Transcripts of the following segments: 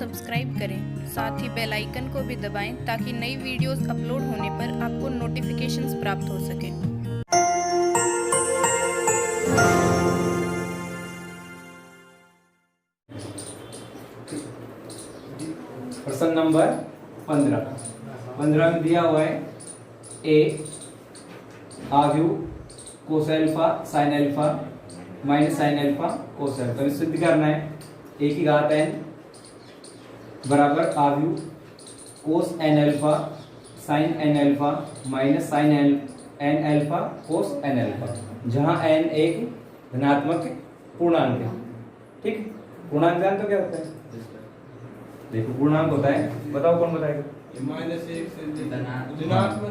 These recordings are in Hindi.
सब्सक्राइब करें, साथ ही बेल आइकन को भी दबाएं ताकि नई वीडियोस अपलोड होने पर आपको नोटिफिकेशंस प्राप्त हो सके। प्रश्न नंबर 15 में दिया हुआ है ए आव्यू cos alpha sine alpha minus sine alpha cos alpha सिद्ध करना है। ए की घात एन बराबर आव्यू cos N alpha sine N alpha minus sine N alpha cos N alpha, जहां एन एक धनात्मक पूर्णांक है। ठीक, पूर्णांक जान तो क्या होता है? देखो पूर्णांक होता है, बताओ कौन बताएगा?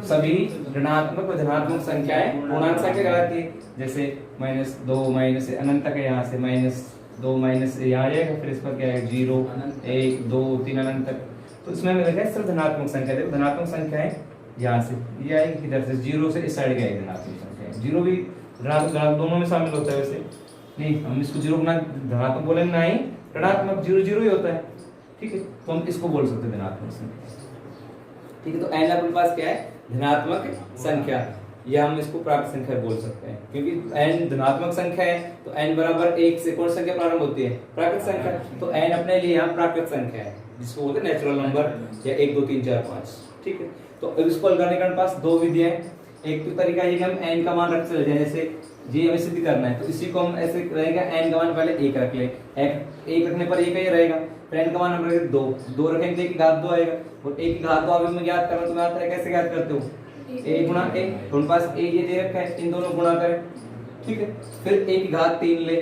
सभी ऋणात्मक व धनात्मक संख्याएं पूर्णांक संख्या कहलाती है। जैसे -2 माइनस अनंत तक है, यहाँ से -2 माइनस यहाँ आएगा, फिर इस पर क्या है 0 1 2 3 अनंत तक। तो इसमें हमें लिखा है सिर्फ धनात्मक संख्या। देखो धनात्मक संख्याएं यहाँ से ये आएगी, किधर से 0 से इस साइड गए धनात्मक संख्याएं। 0 भी ऋणात्मक दोनों में शामिल होता है। वैसे नहीं, हम इसको 0 धनात्मक बोलेंगे, नहीं ऋणात्मक 0 0 ही होता है। ठीक है, तो हम इसको बोल सकते हैं धनात्मक संख्या। ठीक है, तो n अपने पास क्या है? धनात्मक संख्या, या हम इसको प्राकृत संख्या बोल सकते हैं, क्योंकि n धनात्मक संख्या है तो n बराबर 1 से कौन संख्या प्रारंभ होती है? प्राकृत संख्या। तो n अपने लिए यहाँ प्राकृत संख्या है, जिसको बोलते हैं नेचुरल नंबर या 1 2 3 4 5। ठीक है, तो अब इसको हल करने के पास दो विधियां हैं। एक तो तरीका ये कि हम n का मान रख चले जाए, जैसे ये हमें सिद्ध करना है तो इसी को हम ऐसे रहेगा, n का मान पहले 1 रख ले, 1 रखने पर 1 ही रहेगा, फिर n का मान हम रखेंगे 2 रखेंगे, 1 की घात 2 आएगा, और 1 की घात 2 अभी में ज्ञात करना तुम्हें आता है, कैसे ज्ञात करते हो? a गुणा a, तो उनके पास a ये दे रखा है, इन दोनों गुणा करें। ठीक है, फिर a की घात 3 ले,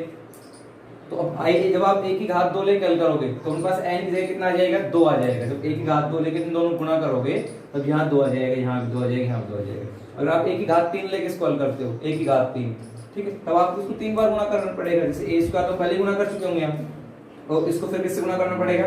तो अब जब आप a की घात 2 लेके हल करोगे तो उनके पास n की जगह कितना आ जाएगा? 2 आ जाएगा। जब a की घात 2 लेके इन दोनों गुणा करोगे तब यहाँ 2 आ जाएगा, यहाँ भी 2 आ जाएगा, यहाँ भी 2 आ जाएगा। अगर आप a की घात 3 लेके इसको हल करते हो, a की घात 3, ठीक है, तब आपको इसको 3 बार गुणा करना पड़ेगा। जैसे a स्क्वायर तो पहले गुणा कर चुके होंगे हम, और इसको फिर किससे गुणा करना पड़ेगा?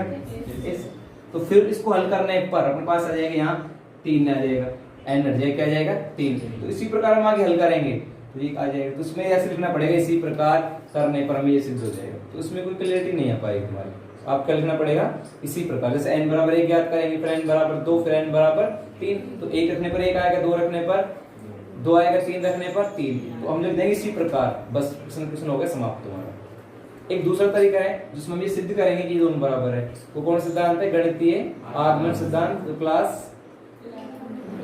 इस, तो फिर इसको हल करने पर अपने पास आ जाएगा यहाँ 3 आ जाएगा, n हट जाएगा, क्या आ जाएगा? 3। तो इसी प्रकार हम आगे हल करेंगे तो ये आ जाएगा। तो इसमें ऐसे लिखना पड़ेगा, इसी प्रकार करने पर हमें ये सिद्ध हो जाएगा। तो इसमें कोई क्लियरिटी नहीं आ पाएगी तुम्हारी, आपका लिखना पड़ेगा इसी प्रकार। जैसे n बराबर 1 ज्ञात करेंगे, फिर n बराबर 2, फिर n बराबर 3, तो 1 रखने पर 1 आएगा, 2 रखने पर 2 आएगा, 3 रखने पर 3, तो हम लिख देंगे इसी प्रकार। बस प्रश्न हो गया समाप्त तुम्हारा। एक दूसरा तरीका है जिसमें हम ये सिद्ध करेंगे कि ये दोनों बराबर है। वो कौन सिद्धांत है? गणितीय आगमन सिद्धांत, जो क्लास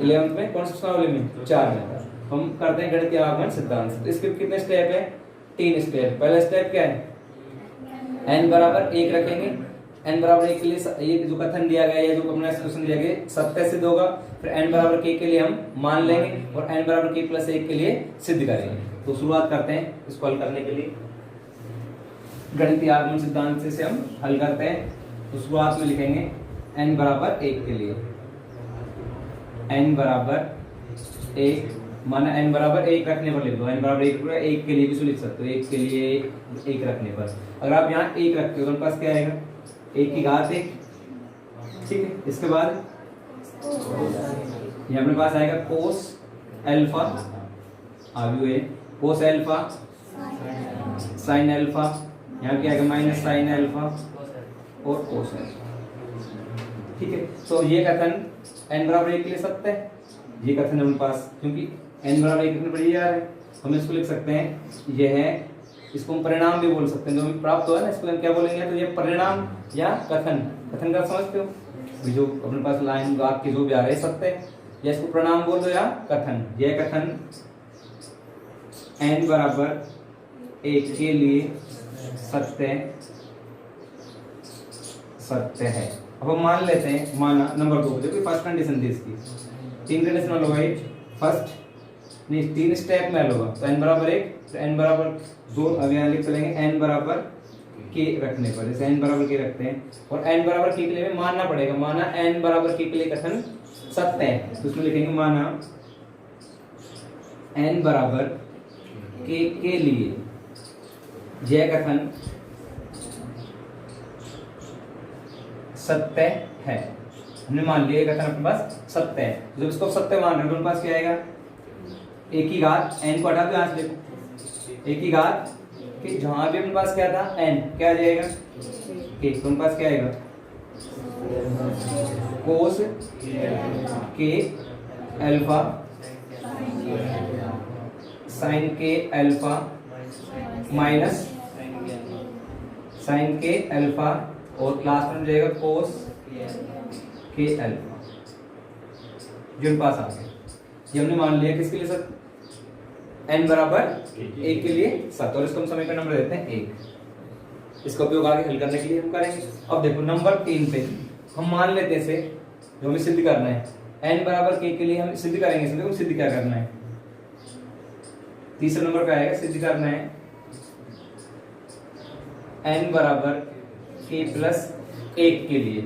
11th में कौन सी प्रश्नावली में? 4 में हम करते हैं गणितीय आगमन सिद्धांत। तो इसके कितने स्टेप है? 3 स्टेप। पहला स्टेप क्या है? n बराबर 1 रखेंगे, n बराबर 1 के लिए ये जो कथन दिया गया है, जो अपना क्वेश्चन दिया गया सत्य सिद्ध होगा। फिर n बराबर k के लिए हम मान लेंगे, और n बराबर k प्लस 1 के लिए सिद्ध करेंगे। तो शुरुआत करते हैं इसको हल करने के लिए। गणितीय आगमन सिद्धांत से हम हल करते हैं। तो शुरुआत में लिखेंगे n बराबर 1 के लिए, n बराबर 1 माना n बराबर 1 रखने पर लिख दो, n बराबर 1 के लिए भी लिख सकते हो, 1 के लिए 1 रखने पर। अगर आप यहाँ 1 रखते हो तो उनके पास क्या आएगा? 1 की घात 1। ठीक है, इसके बाद ये अपने पास आएगा कोस एल्फा, आव्यू है कोस एल्फा साइन एल्फा, यहाँ क्या आएगा? माइनस साइन एल्फा और कोस एल्फा। ठीक है, तो ये कथन n बराबर 1 के लिए सत्य है। ये कथन हमारे पास, क्योंकि n बराबर 1 रखने पर ये आ रहा है, हम इसको लिख सकते हैं ये है, इसको हम परिणाम भी बोल सकते हैं। जो हमें प्राप्त हुआ है ना, इसको हम क्या बोलेंगे? तो ये परिणाम या कथन। कथन का समझते हो? जो अपने पास लाइन वाक्य जो भी आ रहे हैं सत्य, या इसको प्रणाम बोल दो या कथन। यह कथन n बराबर 1 के लिए सत्य है। अब हम मान लेते हैं, माना नंबर 2, देखो फर्स्ट कंडीशन थी इसकी, 3 कंडीशन हल होगा। फर्स्ट नहीं, 3 स्टेप में हल होगा। तो n बराबर 1, तो n बराबर 2, अब यहाँ लिख चलेंगे n बराबर k रखने पर, जैसे n बराबर k रखते हैं, और n बराबर k के लिए मानना पड़ेगा, माना n बराबर k के लिए कथन सत्य है। तो उसमें लिखेंगे माना n बराबर k के लिए यह कथन सत्य है। हमने मान लिया कथन अपने पास सत्य है। जब इसको सत्य मान रहे हैं तो पास क्या आएगा? 1 की घात n को हटा दो, यहाँ से देखो 1 की घात कि जहां भी अपने पास क्या था n, क्या आ जाएगा? 1, तो पास क्या आएगा? कोस के अल्फा साइन के अल्फा माइनस साइन के अल्फा और लास्ट में जाएगा कोस के अल्फा। जो पास आ गया, ये हमने मान लिया किसके लिए सर, n बराबर 1 के लिए 7, और इसको हम समीकरण नंबर देते हैं 1। इसका उपयोग आगे हल करने के लिए हम करेंगे। अब देखो नंबर 3 पे हम मान लेते हैं से जो हमें सिद्ध करना है, n बराबर k के लिए हम सिद्ध करेंगे। इसमें देखो सिद्ध क्या करना है, तीसरे नंबर पे आएगा, सिद्ध करना है n बराबर k प्लस 1 के लिए।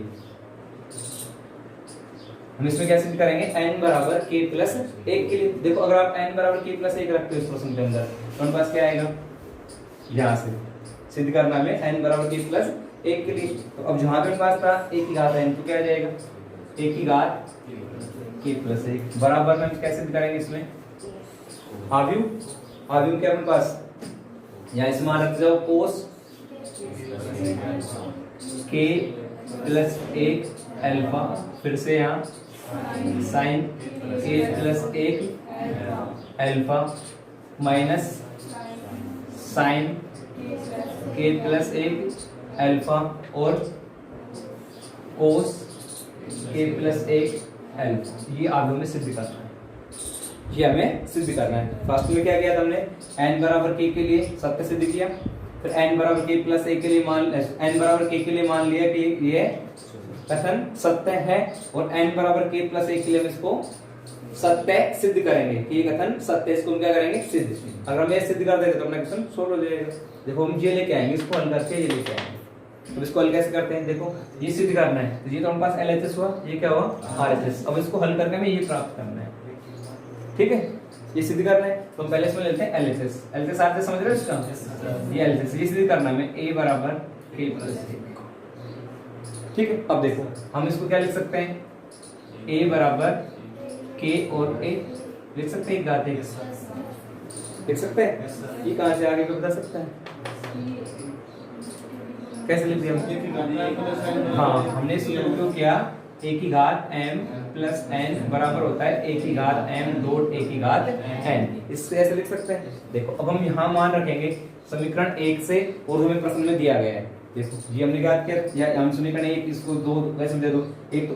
हम इसमें क्या सिद्ध करेंगे, n बराबर k प्लस 1 के लिए। देखो अगर आप n बराबर k प्लस 1 रखते हो इस प्रश्न के अंदर तो हमारे पास क्या आएगा, यहाँ से सिद्ध करना है n बराबर k प्लस 1 के लिए। तो अब जहां पे पास था a की घात n, तो क्या आ जाएगा a की घात k प्लस 1 बराबर में हम कैसे सिद्ध करेंगे, इसमें आव्यूह क्या अपने पास, यहाँ इस मान रख जाओ कोस k प्लस 1 अल्फा, फिर से यहाँ sine k plus 1 alpha minus sine k plus 1 alpha और कोस k प्लस 1 अल्फा। ये आगे में सिद्ध करना है, ये हमें सिद्ध करना है। फर्स्ट में क्या किया था हमने, n बराबर k के लिए सत्य सिद्ध किया, फिर n बराबर k प्लस 1 के लिए n बराबर k के लिए मान लिया कि ये कथन सत्य है, और n बराबर k प्लस 1 के लिए हम इसको सत्य सिद्ध करेंगे कि ये कथन सत्य है। इसको हम क्या करेंगे, सिद्ध। अगर हम ये सिद्ध कर देते तो अपना क्वेश्चन सोल्व हो जाएगा। देखो हम ये लेके आएंगे, इसको हल करके ये लेके आएंगे। तो इसको हल कैसे करते हैं, देखो ये सिद्ध करना है, तो ये तो हमारे पास LHS हुआ, ये क्या हुआ RHS। अब इसको हल करके हमें ये प्राप्त करना है, ठीक है, ये सिद्ध करना है। तो हम पहले इसमें लेते हैं LHS। RHS समझ रहे हो इसका, ये LHS ये सिद्ध करना है a बराबर k प्लस 1, ठीक है। अब देखो हम इसको क्या लिख सकते हैं, a बराबर k और a लिख सकते हैं, घात 1 लिख सकते हैं। ये कहां से आगे को बता सकता है, कैसे लिख दिया, हाँ हमने इसको उपयोग किया a की घात m प्लस n बराबर होता है a की घात m डॉट a की घात n। इससे ऐसे लिख सकते हैं। देखो अब हम यहाँ मान रखेंगे समीकरण 1 से, और हमें प्रश्न में दिया गया है, देखो ये हमने ज्ञात किया, या हम समीकरण 1 इसको 2 वैसे दे दो, एक तो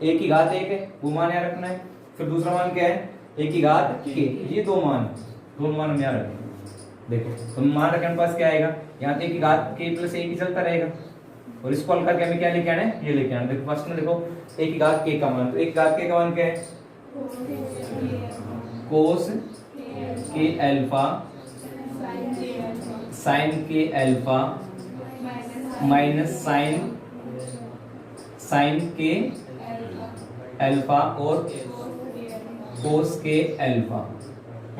a की घात 1 है वो मान यहाँ रखना है, फिर दूसरा मान क्या है a की घात k, ये दोनों मान हम यहाँ रखेंगे। देखो तो मान रखे हमारे पास क्या आएगा, यहाँ a की घात k प्लस 1 ही चलता रहेगा, और इसको हल करके हमें क्या लेके आना है, ये लेके आना। देखो फर्स्ट में देखो a की घात k का मान, तो a की घात k का मान क्या है, cos k alpha sine k alpha minus sine k alpha और कोस k अल्फा,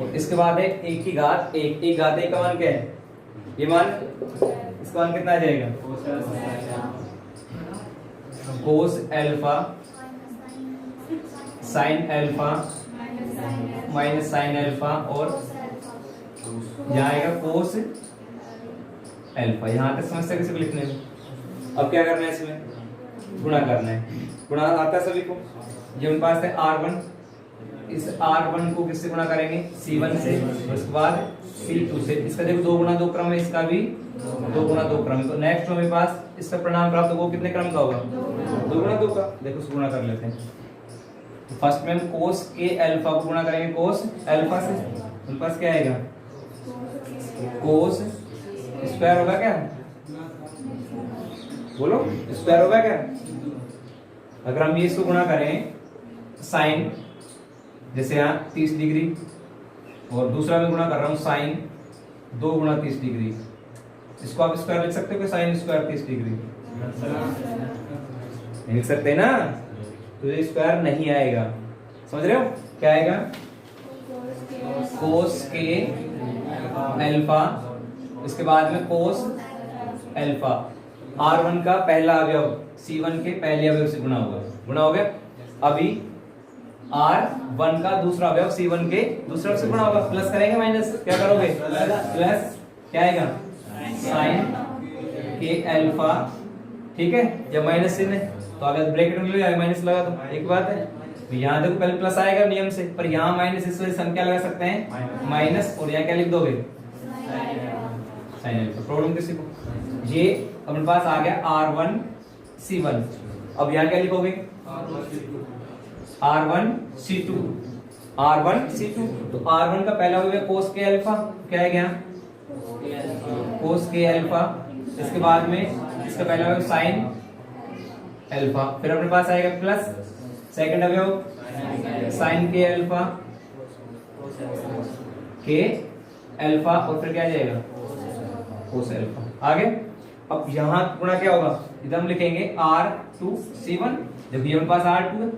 और इसके बाद है a की घात 1, a घात 1 का मान क्या है, ये मान इसका मान कितना आ जाएगा, cos alpha sine alpha minus sine alpha, और यहाँ आएगा कोस अल्फा। यहाँ तक समस्या किसी को लिखने में। अब क्या करना है, इसमें गुणा करना है, गुणा आता है सभी को। ये उन पास है R1, इस R1 को किससे गुणा करेंगे, C1 से, उसके बाद C2 से। इसका देखो 2 गुणा 2 क्रम है, इसका भी 2 गुणा 2 क्रम है। तो नेक्स्ट हमारे पास इसका परिणाम प्राप्त होगा, कितने क्रम का होगा, 2 गुणा 2 का। देखो उसको गुणा कर लेते हैं। तो फर्स्ट में हम कोस के अल्फा को गुणा करेंगे कोस अल्फा से, उनके पास क्या आएगा, कोस स्क्वायर होगा क्या, बोलो स्क्वायर होगा क्या। अगर हम ये इसको गुणा करें साइन, जैसे यहाँ 30 डिग्री, और दूसरा मैं गुणा कर रहा हूँ साइन 2 गुणा 30 डिग्री, इसको आप स्क्वायर लिख सकते हो कि साइन स्क्वायर 30 डिग्री लिख सकते हैं ना, तो ये स्क्वायर नहीं आएगा। समझ रहे हो क्या आएगा, कोस के अल्फा, इसके बाद में कोस अल्फा, R1 का पहला अवयव C1 के पहले अवयव से गुणा होगा, गुणा हो गया। अभी R1 का दूसरा अवयव C1 के दूसरे अवयव से गुणा होगा, प्लस करेंगे माइनस, क्या करोगे, प्लस क्या आएगा, साइन के अल्फा ठीक है, जब माइनस चिन्ह है तो अगर ब्रैकेट में लो माइनस लगा दो, एक बात है। तो यहाँ देखो पहले प्लस आएगा नियम से, पर यहाँ माइनस, इस वजह से हम क्या लगा सकते हैं माइनस, और यहाँ क्या लिख दोगे साइन अल्फा। प्रॉब्लम किसी को ये अपने पास आ गया R1 C1। अब यहाँ क्या लिखोगे R1 C2, R1 C2। तो R1 का पहला हो गया कोस के अल्फा, क्या है क्या कोस के अल्फा। इसके बाद में इसका पहला हो साइन अल्फा, फिर अपने पास आएगा प्लस सेकंड अवयव साइन के अल्फा के अल्फा, और फिर क्या आ जाएगा कोस अल्फा। आगे अब यहाँ गुणा क्या होगा, इधर हम लिखेंगे R2 C1, जब ये अपने पास R2 है,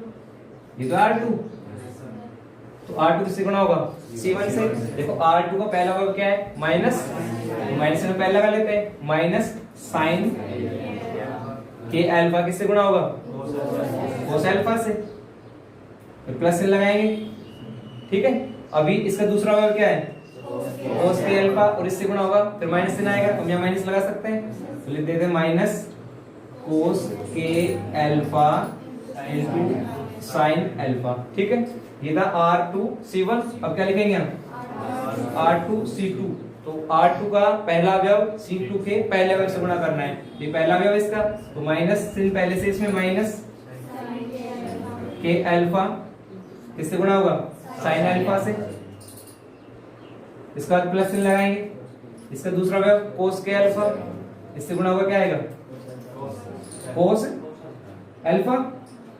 ये तो R2, तो R2 किससे गुणा होगा C1 से। देखो R2 का पहला अवयव क्या है माइनस, माइनस में पहला का लेते हैं माइनस साइन के अल्फा, किससे गुणा होगा कोस अल्फा से, फिर प्लस से लगाएंगे, ठीक है। अभी इसका दूसरा अवयव क्या है कोस के अल्फा, और इससे गुणा होगा फिर माइनस से आएगा, तो हम यहाँ माइनस लगा सकते हैं, तो लिख देते हैं माइनस कोस के अल्फा इनटू साइन अल्फा, ठीक है। ये था R2 C1। अब क्या लिखेंगे हम R2 C2। तो R2 का पहला अवयव C2 के पहले अवयव से गुणा करना है, ये पहला अवयव इसका, तो माइनस से पहले से इसमें माइनस के अल्फा, किससे गुणा होगा साइन अल्फा से, इसका बाद प्लस चिन्ह लगाएंगे। इसका दूसरा अवयव कोस के अल्फा, इससे गुणा होगा क्या आएगा कोस अल्फा,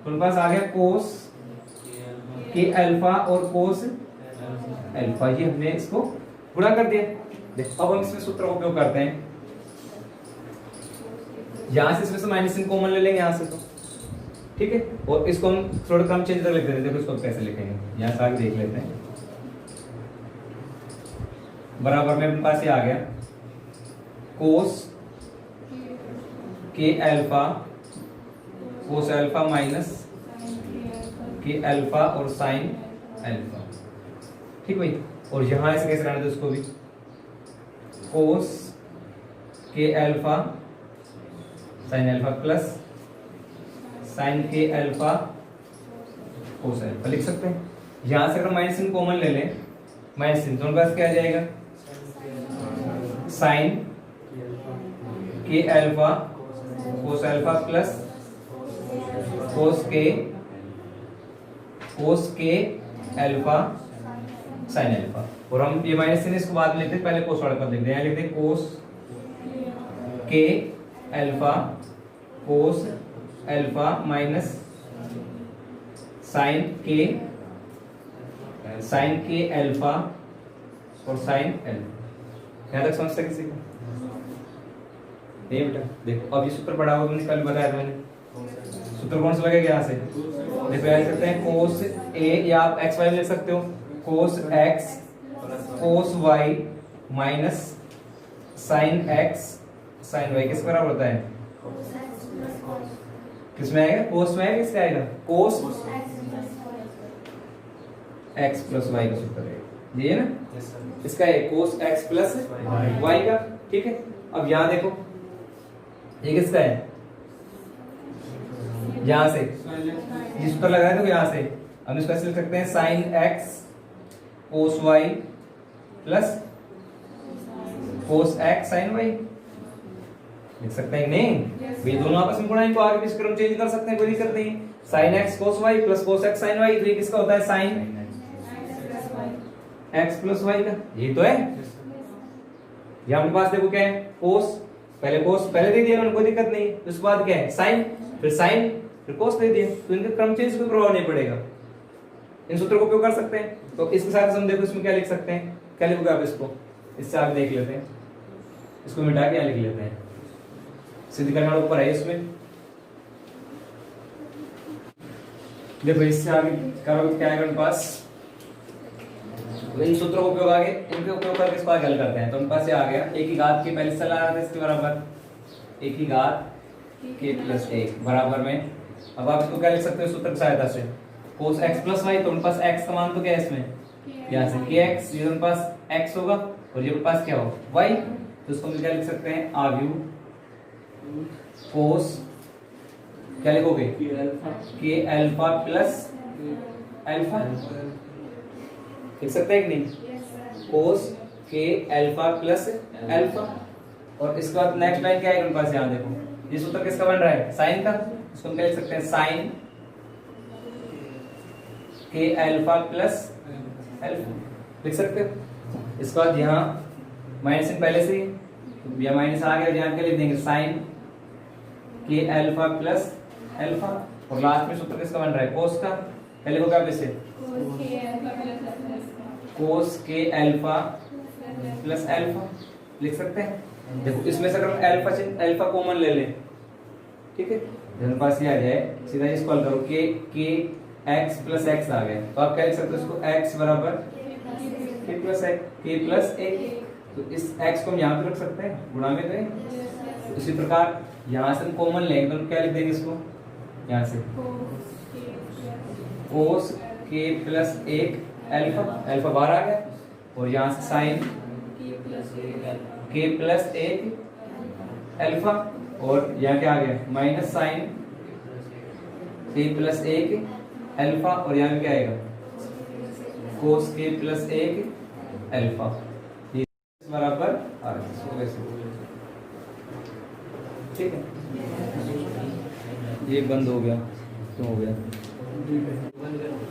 तो पास आ गया कोस के अल्फा और कोस अल्फा, ये हमने इसको गुणा कर दिया। अब हम इसमें सूत्र का उपयोग करते हैं, यहां से इसमें से माइनस चिन्ह कॉमन ले लेंगे यहां से, तो ठीक है। और इसको हम थोड़ा कम चेंज कर लेते हैं, देखो इसको कैसे लिखेंगे यहां से आगे देख लेते हैं। बराबर में अपने पास ये आ गया कोस के अल्फा, कोस अल्फा माइनस के अल्फा और साइन अल्फा, ठीक भाई। और यहां ऐसे कैसे रहने दो इसको भी, कोस के alpha sine alpha plus sign के अल्फा कोस अल्फा लिख सकते हैं। यहां से अगर माइनस चिन्ह कॉमन ले लें, माइनस चिन्ह, तो पास क्या आ जाएगा साइन के alpha cos alpha plus cos के अल्फा साइन अल्फा। और हम ये माइनस चिन्ह इसको बाद में लिखते हैं, पहले कोस वाले पद लिखते हैं, लिखते हैं कोस के अल्फा माइनस साइन के अल्फा और साइन अल्फा। यहां तक समझता किसी को नहीं बेटा? देखो अब ये सूत्र पढ़ा हुआ मैंने कल बताया था, मैंने सूत्र कौन सा लगेगा यहाँ से, देखो लिख सकते हैं कोस ए, या आप एक्स वाई लिख सकते हो, cos X cos Y minus sine X sine Y, किस बराबर होता है किसमें आएगा कोस में आएगा, किसका आएगा कोस एक्स प्लस वाई का सूत्र है ये है ना, इसका है कोस एक्स प्लस वाई का, ठीक है। अब यहां देखो ये किसका है, यहां से ये सूत्र लगाया तो यहां से हम इसको ऐसे लिख सकते हैं sine X cos Y plus cos X sine Y, लिख सकते हैं नहीं, ये दोनों आपस में गुणा, इनको आगे पीछे क्रम चेंज कर सकते हैं, कोई दिक्कत नहीं। Sine X cos Y plus cos X sine Y, तो ये किसका होता है साइन एक्स प्लस वाई का, ये तो है। यहां हमारे पास देखो क्या है कोस, पहले कोस पहले दे दिया, कोई दिक्कत नहीं, उसके बाद क्या है साइन, फिर साइन फिर कोस दे दिया, तो इनका क्रम चेंज कोई प्रभाव नहीं पड़ेगा, इन सूत्रों का उपयोग कर सकते हैं। तो इसके साथ हम देखो इसमें क्या लिख सकते हैं, क्या लिखोगे आप इसको, इससे आगे देख लेते हैं, इसको मिटा के यहाँ लिख लेते हैं, सीधी करना ऊपर है इसमें, देखो इससे आगे करो क्या आएगा पास, इन सूत्रों का उपयोग आगे इनके उपयोग करके इसको आगे हल करते हैं। तो उनके पास ये आ गया एक ही घात के पहले चला रहा था इसके बराबर एक ही घात के प्लस एक बराबर में, अब आप इसको क्या लिख सकते हो सूत्र की सहायता से, कोस x प्लस वाई, तो उनके पास x का मान तो क्या है इसमें यहाँ से kx, ये उनके पास x होगा और ये उनके पास क्या होगा y, तो इसको हम क्या लिख सकते हैं आव्यूह कोस क्या लिखोगे? के अल्फा प्लस अल्फा, लिख सकते हैं कि नहीं? कोस के अल्फा प्लस अल्फा। और इसके बाद नेक्स्ट लाइन क्या है उनके पास, यहाँ देखो ये सूत्र किसका बन रहा है? साइन का। इसको हम क्या लिख सकते हैं? साइन के अल्फा प्लस अल्फा, लिख सकते हो। इसके बाद यहाँ माइनस पहले से ही या माइनस आ गया, यहाँ क्या लिख देंगे? साइन के अल्फा प्लस अल्फा। और लास्ट में सूत्र किसका बन रहा है? कोस का। क्या लिखोगे आप इसे? कोस के अल्फा प्लस अल्फा, लिख सकते हैं। देखो इसमें से अगर हम अल्फा कॉमन ले लें, ठीक है, मेरे पास ये आ जाए, सीधा इसको हल करो, के एक्स प्लस एक्स आ गया, तो आप क्या लिख सकते हो? इसको एक्स बराबर के प्लस एक। तो इस एक्स को हम यहाँ पे रख सकते हैं, गुणा में करें। इसी प्रकार यहाँ से हम कॉमन लेंगे तो क्या लिख देंगे इसको? यहाँ से कोस के प्लस एक अल्फा, अल्फा बाहर आ गया, और यहाँ से साइन के प्लस एक अल्फा, और यहाँ क्या आ गया? माइनस साइन के प्लस एक अल्फा, और यहाँ क्या आएगा? कोस के प्लस एक अल्फा, ये बराबर आ रहा है। ठीक है, ये बंद हो गया, क्यों हो गया?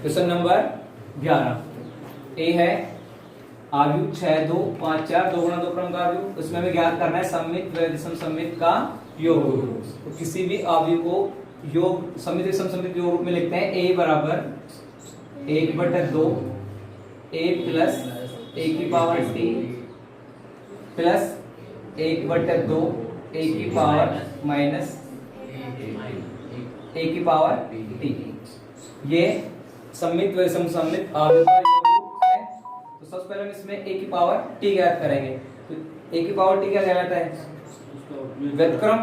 क्वेश्चन नंबर 11 ए है आव्यूह 6 2 5 4 2 गुणा 2 क्रम का आव्यूह। उसमें हमें ज्ञात करना है सममित व विषम सममित का योग। तो किसी भी आव्यूह को योग सममित विषम सममित योग रूप में लिखते हैं। a बराबर 1/2 a प्लस a की पावर t प्लस 1/2 a की पावर माइनस a की पावर t। ये सममित व विषम सममित आव्यूह का योग रूप है। तो सबसे पहले हम इसमें a की पावर t ज्ञात करेंगे। तो a की पावर t क्या कहलाता है? व्युत्क्रम।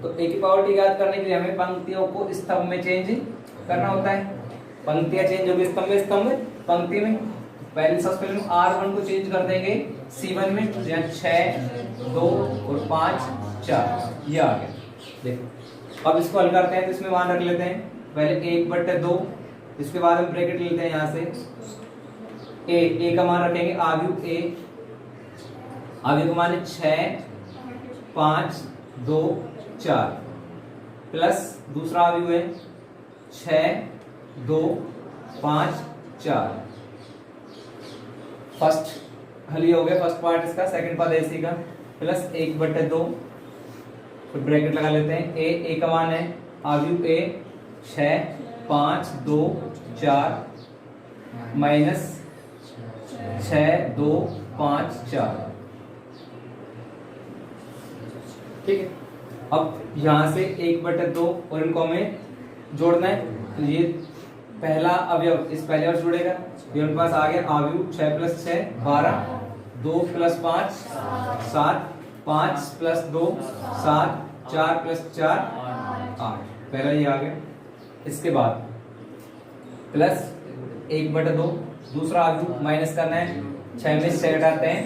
तो a की पावर t ज्ञात करने के लिए हमें पंक्तियों को स्तंभ में चेंज करना होता है। पंक्तियां चेंज होगी स्तंभ में, स्तंभ पंक्ति में। पहले सबसे पहले हम r1 को चेंज कर देंगे c1 में, तो यहाँ 6 2 और 5 4 ये आ गया। देखो अब इसको हल करते हैं, तो इसमें मान रख लेते हैं पहले 1/2, इसके बाद हम ब्रैकेट लेते हैं यहाँ से a का मान रखेंगे आव्यूह a, आव्यूह का मान है 6 5 2 4 प्लस दूसरा आव्यूह है 6 2 5 4। फर्स्ट हल ये हो गया, फर्स्ट पार्ट इसका, सेकंड पार्ट इसी का, प्लस 1/2, फिर ब्रैकेट लगा लेते हैं a का मान है आव्यूह a 6 5 2 4 माइनस 6 2 5 4। ठीक है, अब यहां से 1/2 और इनको हमें जोड़ना है। तो ये पहला अवयव इस पहले और जुड़ेगा, ये उनके पास आ गया आव्यूह 6 + 6 12 2 + 5 7 5 + 2 7 4 + 4 8। पहला ये आ गया। इसके बाद प्लस 1/2, दूसरा आव्यूह माइनस करना है। 6 में से 6 घटाते हैं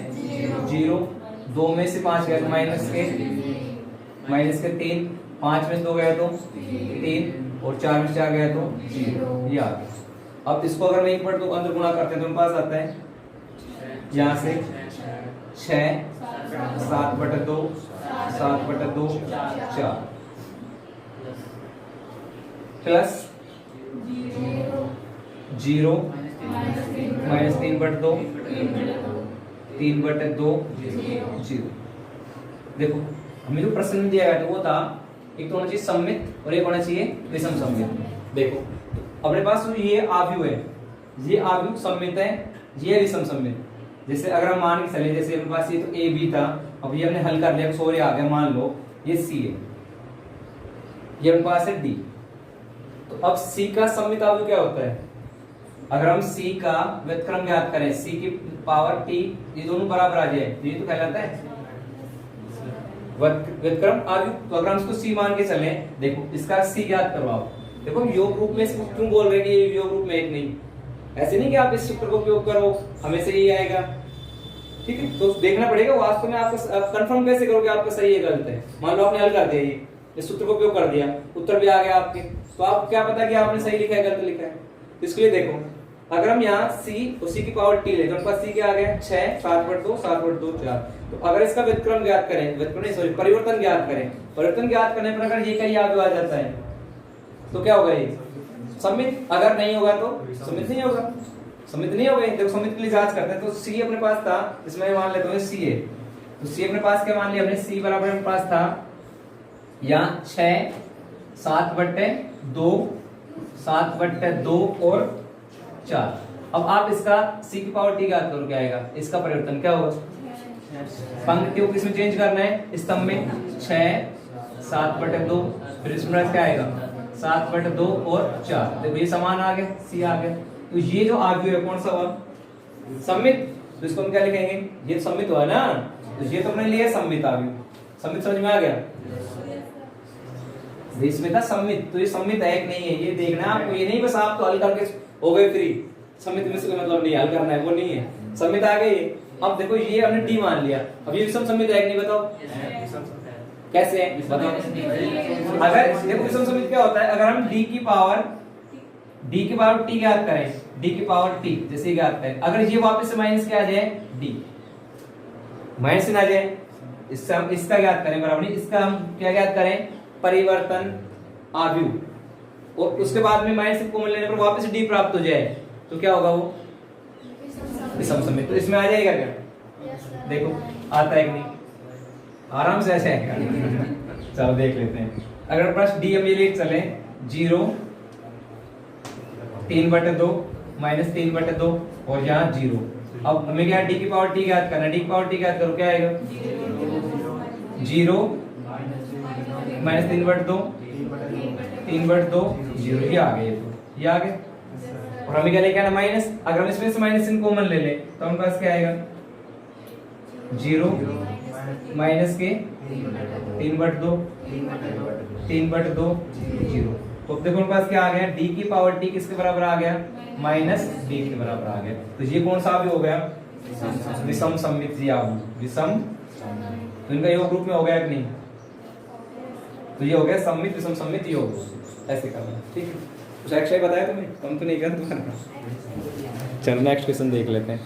0, 2 में से 5 गए तो माइनस के 3, 5 में से 2 गए तो 3 और 4 में से 4 गए तो 0, ये आ गया। अब इसको अगर हम 1/2 अंदर गुणा करते हैं तो हमारे पास आता है यहाँ से 6 7/2 7/2 4 प्लस 0 माइनस 3/2 3/2 0। देखो हमें जो प्रश्न दिया गया था वो था एक तो होना चाहिए सममित और एक होना चाहिए विषम सममित। देखो अपने पास ये आव्यूह है, ये आव्यूह सममित है, ये विषम सममित। जैसे अगर हम मान के चले, जैसे अपने पास ये तो a b था, अब ये हमने हल कर लिया, सॉरी आ गया, मान लो ये c है, ये अपने पास है d। तो अब c का सममित आव्यूह क्या होता है? अगर हम c का व्युत्क्रम ज्ञात करें, c की पावर t, ये दोनों बराबर आ जाए, ये तो कहलाता है व्युत्क्रम आव्यूह। तो अगर हम इसको c मान के चले, देखो इसका c ज्ञात करो आप। देखो योग रूप में इसको क्यों बोल रहे हैं कि ये योग रूप में एक नहीं, ऐसे नहीं कि आप इस सूत्र को उपयोग करो हमेशा ये आएगा। ठीक है, तो देखना पड़ेगा वास्तव में आपको कंफर्म कैसे करोगे आपका सही है गलत है। मान लो आपने हल कर दिया ये, इस सूत्र को उपयोग कर दिया, उत्तर भी आ गया आपके। तो आप क्या पता कि आपने सही लिखा है गलत लिखा है। तो इसके लिए देखो, अगर हम यहाँ c उसी की पावर t ले तो उनका c क्या आ गया 6 7/2 7/2 4। तो अगर इसका व्युत्क्रम ज्ञात करें, व्युत्क्रम नहीं सॉरी परिवर्तन ज्ञात करें, परिवर्तन ज्ञात करने पर अगर ये कहीं आगे आ जाता है तो क्या होगा, ये सममित, अगर नहीं होगा तो सममित नहीं होगा, सममित नहीं होगा। देखो सममित के लिए जांच करते हैं। तो c अपने पास था, इसमें मान लेते हैं c है, तो c अपने पास क्या मान लिया हमने, c बराबर अपने पास था यहाँ 6 7/2 7/2 और 4। अब आप इसका c की पावर t ज्ञात करो, क्या आएगा, इसका परिवर्तन क्या होगा, पंक्तियों को इसमें चेंज करना है, स्तंभ में 6 7/2, फिर इसमें क्या आएगा 7/2 और 4। देखो ये समान आ गया, c आ गया। तो ये जो आव्यूह है कौन सा हुआ, सममित। तो इसको हम क्या लिखेंगे, ये सममित हुआ ना, तो ये तो हमने लिया सममित आव्यूह। सममित समझ में आ गया, इसमें था सममित, तो ये सममित है कि नहीं है ये देखना है आपको। ये नहीं बस आप तो हल करके हो गए फ्री, सममित में से मतलब नहीं हल करना है, वो नहीं है। सममित आ गई। अब देखो ये हमने डी मान लिया, अब ये विषम सममित है कि नहीं बताओ, कैसे है बताओ। अगर देखो विषम सममित क्या होता है, अगर हम डी की पावर टी ज्ञात करें, डी की पावर टी जैसे ज्ञात करें, अगर ये वापस से माइनस क्या आ जाए, डी माइनस ना आ जाए, इससे हम इसका ज्ञात करें बराबर नहीं, इसका हम क्या ज्ञात करें, परिवर्तन आव्यूह, और उसके बाद में माइनस कॉमन लेने पर वापस डी प्राप्त हो जाए तो क्या होगा, वो विषम सममित। तो इसमें आ जाएगा क्या, देखो आता है कि नहीं, आराम से ऐसे है। चलो देख लेते हैं। अगर प्रश्न डी हम ये लिख चले 0 3/2 -3/2 और यहाँ 0। अब हमें क्या डी की पावर टी ज्ञात करना है, डी की पावर टी ज्ञात करो, क्या आएगा 0 -3/2 3/2 0। ये आ गए, ये आ गए। और हमें क्या लेके आना, माइनस। अगर हम इसमें से माइनस इन कॉमन ले ले तो हमारे पास क्या आएगा 0 माइनस के 3/2 3/2 0। तो देखो हमारे पास क्या आ गया, डी की पावर टी किसके बराबर आ गया, माइनस डी के बराबर आ गया। तो ये कौन सा भी हो गया, विषम सममित जी आव्यूह, विषम। तो इनका योग ग्रुप में हो गया कि नहीं, तो ये हो गया सममित विषम सममित योग। ऐसे करना, ठीक है। कुछ एक्स्ट्रा बताया तुम्हें, कम तो नहीं कर तुम्हारा। चलो नेक्स्ट क्वेश्चन देख लेते हैं।